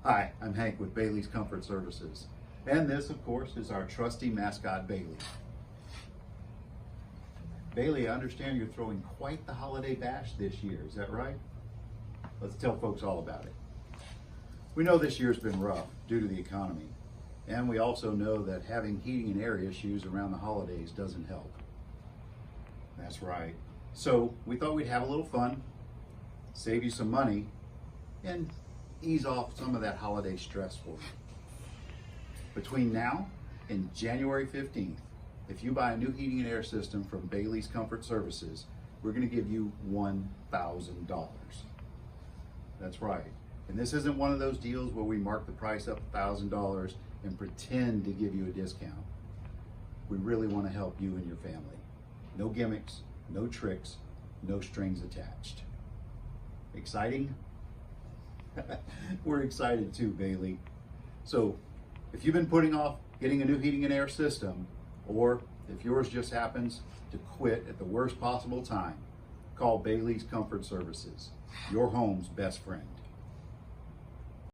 Hi, I'm Hank with Bailey's Comfort Services. And this, of course, is our trusty mascot, Bailey. Bailey, I understand you're throwing quite the holiday bash this year, is that right? Let's tell folks all about it. We know this year's been rough due to the economy, and we also know that having heating and air issues around the holidays doesn't help. That's right. So we thought we'd have a little fun, save you some money, and ease off some of that holiday stress for you. Between now and January 15th, if you buy a new heating and air system from Bailey's Comfort Services, we're going to give you $1,000. That's right. And this isn't one of those deals where we mark the price up $1,000 and pretend to give you a discount. We really want to help you and your family. No gimmicks, no tricks, no strings attached. Exciting? We're excited too, Bailey. So if you've been putting off getting a new heating and air system, or if yours just happens to quit at the worst possible time, call Bailey's Comfort Services, your home's best friend.